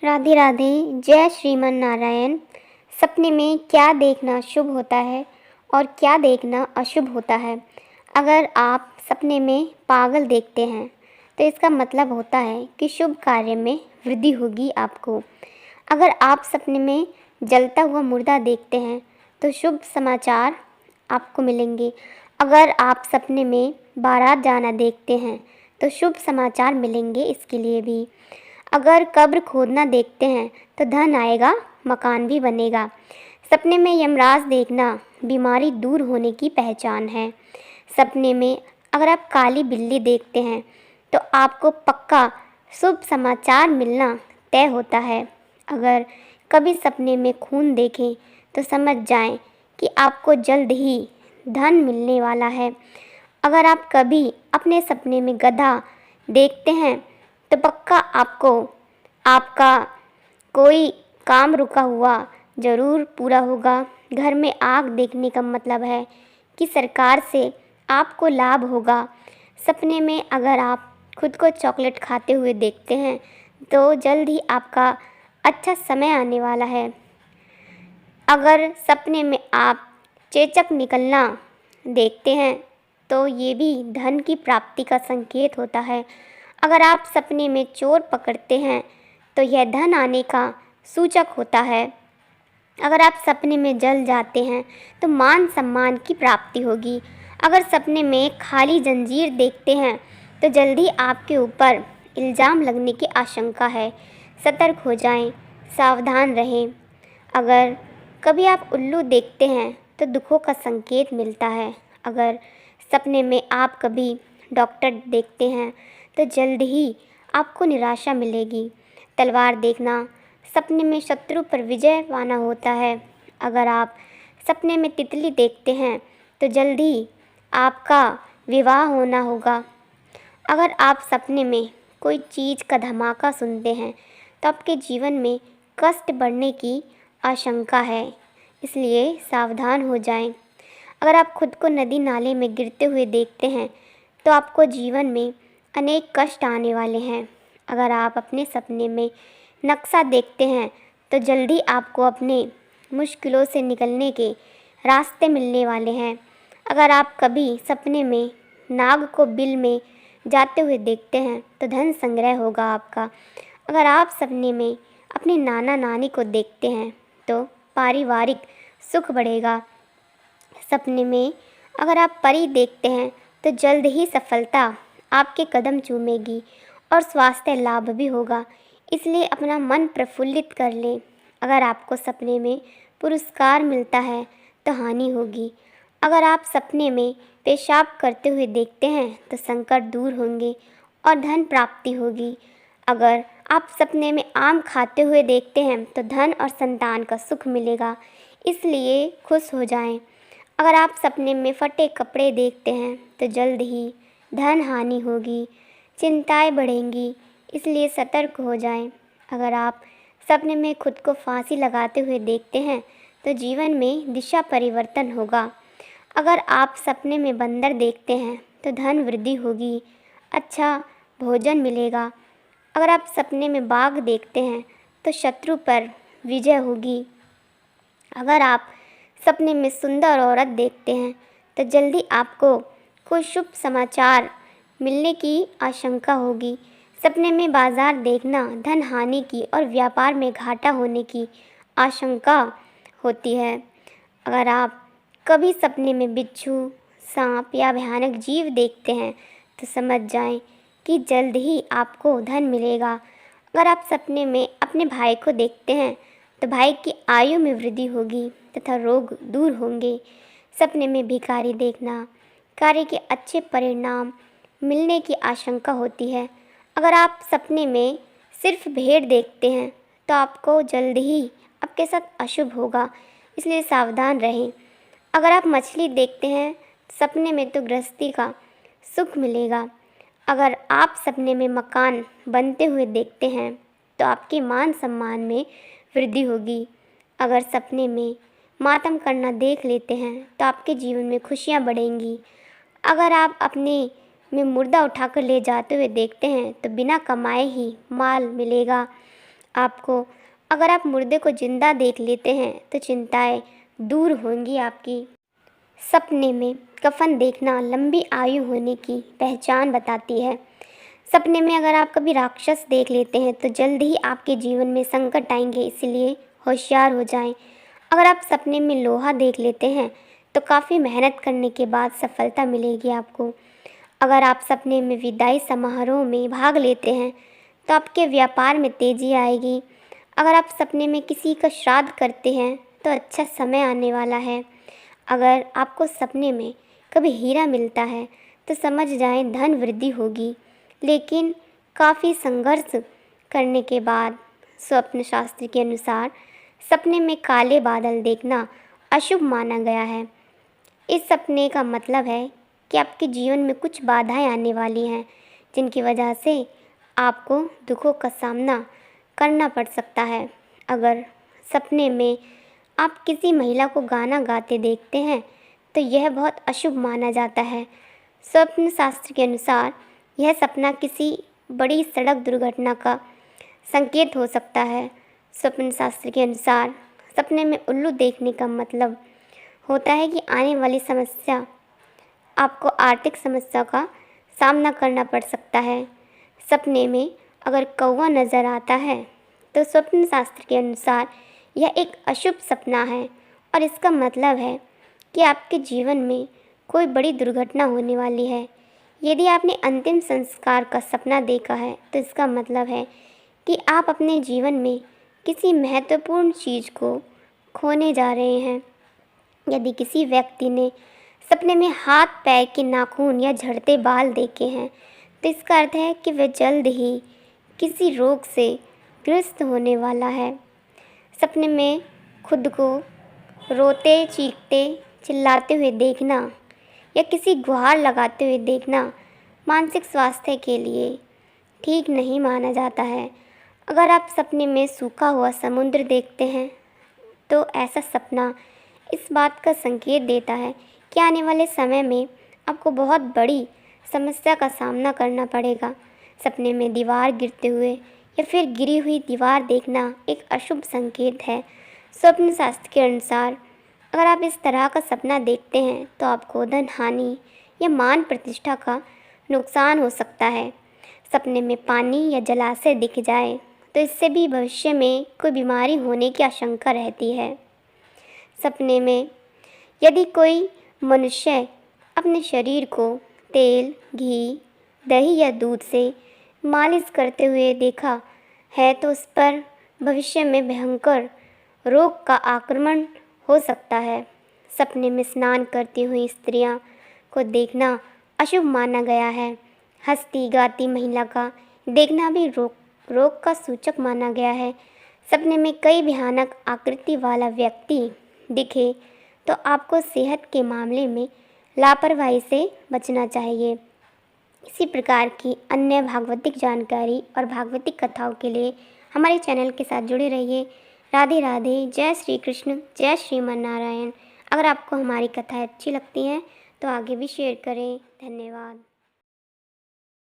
राधे राधे। जय श्रीमन नारायण। सपने में क्या देखना शुभ होता है और क्या देखना अशुभ होता है। अगर आप सपने में पागल देखते हैं तो इसका मतलब होता है कि शुभ कार्य में वृद्धि होगी आपको। अगर आप सपने में जलता हुआ मुर्दा देखते हैं तो शुभ समाचार आपको मिलेंगे। अगर आप सपने में बारात जाना देखते हैं तो शुभ समाचार मिलेंगे इसके लिए भी। अगर कब्र खोदना देखते हैं तो धन आएगा, मकान भी बनेगा। सपने में यमराज देखना बीमारी दूर होने की पहचान है। सपने में अगर आप काली बिल्ली देखते हैं तो आपको पक्का शुभ समाचार मिलना तय होता है। अगर कभी सपने में खून देखें तो समझ जाएं कि आपको जल्द ही धन मिलने वाला है। अगर आप कभी अपने सपने में गधा देखते हैं तो पक्का आपका कोई काम रुका हुआ ज़रूर पूरा होगा। घर में आग देखने का मतलब है कि सरकार से आपको लाभ होगा। सपने में अगर आप खुद को चॉकलेट खाते हुए देखते हैं तो जल्द ही आपका अच्छा समय आने वाला है। अगर सपने में आप चेचक निकलना देखते हैं तो ये भी धन की प्राप्ति का संकेत होता है। अगर आप सपने में चोर पकड़ते हैं तो यह धन आने का सूचक होता है। अगर आप सपने में जल जाते हैं तो मान सम्मान की प्राप्ति होगी। अगर सपने में खाली जंजीर देखते हैं तो जल्दी आपके ऊपर इल्ज़ाम लगने की आशंका है। सतर्क हो जाएं, सावधान रहें। अगर कभी आप उल्लू देखते हैं तो दुखों का संकेत मिलता है। अगर सपने में आप कभी डॉक्टर देखते हैं तो जल्द ही आपको निराशा मिलेगी। तलवार देखना सपने में शत्रु पर विजय पाना होता है। अगर आप सपने में तितली देखते हैं तो जल्द ही आपका विवाह होना होगा। अगर आप सपने में कोई चीज़ का धमाका सुनते हैं तो आपके जीवन में कष्ट बढ़ने की आशंका है, इसलिए सावधान हो जाएं। अगर आप खुद को नदी नाले में गिरते हुए देखते हैं तो आपको जीवन में अनेक कष्ट आने वाले हैं। अगर आप अपने सपने में नक्शा देखते हैं तो जल्दी आपको अपने मुश्किलों से निकलने के रास्ते मिलने वाले हैं। अगर आप कभी सपने में नाग को बिल में जाते हुए देखते हैं तो धन संग्रह होगा आपका। अगर आप सपने में अपने नाना नानी को देखते हैं तो पारिवारिक सुख बढ़ेगा। सपने में अगर आप परी देखते हैं तो जल्द ही सफलता आपके कदम चूमेगी और स्वास्थ्य लाभ भी होगा, इसलिए अपना मन प्रफुल्लित कर लें। अगर आपको सपने में पुरस्कार मिलता है तो हानि होगी। अगर आप सपने में पेशाब करते हुए देखते हैं तो संकट दूर होंगे और धन प्राप्ति होगी। अगर आप सपने में आम खाते हुए देखते हैं तो धन और संतान का सुख मिलेगा, इसलिए खुश हो जाएं। अगर आप सपने में फटे कपड़े देखते हैं तो जल्द ही धन हानि होगी, चिंताएं बढ़ेंगी, इसलिए सतर्क हो जाएं। अगर आप सपने में खुद को फांसी लगाते हुए देखते हैं तो जीवन में दिशा परिवर्तन होगा। अगर आप सपने में बंदर देखते हैं तो धन वृद्धि होगी, अच्छा भोजन मिलेगा। अगर आप सपने में बाघ देखते हैं तो शत्रु पर विजय होगी। अगर आप सपने में सुंदर औरत देखते हैं तो जल्दी आपको कोई शुभ समाचार मिलने की आशंका होगी। सपने में बाजार देखना धन हानि की और व्यापार में घाटा होने की आशंका होती है। अगर आप कभी सपने में बिच्छू, सांप या भयानक जीव देखते हैं तो समझ जाएं कि जल्द ही आपको धन मिलेगा। अगर आप सपने में अपने भाई को देखते हैं तो भाई की आयु में वृद्धि होगी तथा रोग दूर होंगे। सपने में भिखारी देखना कार्य के अच्छे परिणाम मिलने की आशंका होती है। अगर आप सपने में सिर्फ भेड़ देखते हैं तो आपको जल्द ही आपके साथ अशुभ होगा, इसलिए सावधान रहें। अगर आप मछली देखते हैं सपने में तो गृहस्थी का सुख मिलेगा। अगर आप सपने में मकान बनते हुए देखते हैं तो आपके मान सम्मान में वृद्धि होगी। अगर सपने में मातम करना देख लेते हैं तो आपके जीवन में खुशियाँ बढ़ेंगी। अगर आप अपने में मुर्दा उठाकर ले जाते हुए देखते हैं तो बिना कमाए ही माल मिलेगा। आपको अगर आप मुर्दे को जिंदा देख लेते हैं तो चिंताएं दूर होंगी आपकी। सपने में कफन देखना लंबी आयु होने की पहचान बताती है। सपने में अगर आप कभी राक्षस देख लेते हैं तो जल्द ही आपके जीवन में संकट आएंगे, इसलिए होशियार हो जाएं। अगर आप सपने में लोहा देख लेते हैं तो काफ़ी मेहनत करने के बाद सफलता मिलेगी आपको। अगर आप सपने में विदाई समारोह में भाग लेते हैं तो आपके व्यापार में तेज़ी आएगी। अगर आप सपने में किसी का श्राद्ध करते हैं तो अच्छा समय आने वाला है। अगर आपको सपने में कभी हीरा मिलता है तो समझ जाएं धन वृद्धि होगी, लेकिन काफ़ी संघर्ष करने के बाद। स्वप्न शास्त्र के अनुसार सपने में काले बादल देखना अशुभ माना गया है। इस सपने का मतलब है कि आपके जीवन में कुछ बाधाएं आने वाली हैं, जिनकी वजह से आपको दुखों का सामना करना पड़ सकता है। अगर सपने में आप किसी महिला को गाना गाते देखते हैं तो यह बहुत अशुभ माना जाता है। स्वप्न शास्त्र के अनुसार यह सपना किसी बड़ी सड़क दुर्घटना का संकेत हो सकता है। स्वप्न शास्त्र के अनुसार सपने में उल्लू देखने का मतलब होता है कि आने वाली समस्या आपको आर्थिक समस्या का सामना करना पड़ सकता है। सपने में अगर कौवा नज़र आता है तो स्वप्न शास्त्र के अनुसार यह एक अशुभ सपना है और इसका मतलब है कि आपके जीवन में कोई बड़ी दुर्घटना होने वाली है। यदि आपने अंतिम संस्कार का सपना देखा है तो इसका मतलब है कि आप अपने जीवन में किसी महत्वपूर्ण चीज़ को खोने जा रहे हैं। यदि किसी व्यक्ति ने सपने में हाथ पैर के नाखून या झड़ते बाल देखे हैं तो इसका अर्थ है कि वह जल्द ही किसी रोग से ग्रस्त होने वाला है। सपने में खुद को रोते, चीखते, चिल्लाते हुए देखना या किसी गुहार लगाते हुए देखना मानसिक स्वास्थ्य के लिए ठीक नहीं माना जाता है। अगर आप सपने में सूखा हुआ समुद्र देखते हैं तो ऐसा सपना इस बात का संकेत देता है कि आने वाले समय में आपको बहुत बड़ी समस्या का सामना करना पड़ेगा। सपने में दीवार गिरते हुए या फिर गिरी हुई दीवार देखना एक अशुभ संकेत है। स्वप्न शास्त्र के अनुसार अगर आप इस तरह का सपना देखते हैं तो आपको धन हानि या मान प्रतिष्ठा का नुकसान हो सकता है। सपने में पानी या जलाशय दिख जाए तो इससे भी भविष्य में कोई बीमारी होने की आशंका रहती है। सपने में यदि कोई मनुष्य अपने शरीर को तेल, घी, दही या दूध से मालिश करते हुए देखा है तो उस पर भविष्य में भयंकर रोग का आक्रमण हो सकता है। सपने में स्नान करती हुई स्त्रियां को देखना अशुभ माना गया है। हंसती गाती महिला का देखना भी रोग का सूचक माना गया है। सपने में कई भयानक आकृति वाला व्यक्ति दिखे तो आपको सेहत के मामले में लापरवाही से बचना चाहिए। इसी प्रकार की अन्य भागवतिक जानकारी और भागवतिक कथाओं के लिए हमारे चैनल के साथ जुड़े रहिए। राधे राधे, जय श्री कृष्ण, जय श्रीमन नारायण। अगर आपको हमारी कथाएं अच्छी लगती हैं तो आगे भी शेयर करें। धन्यवाद।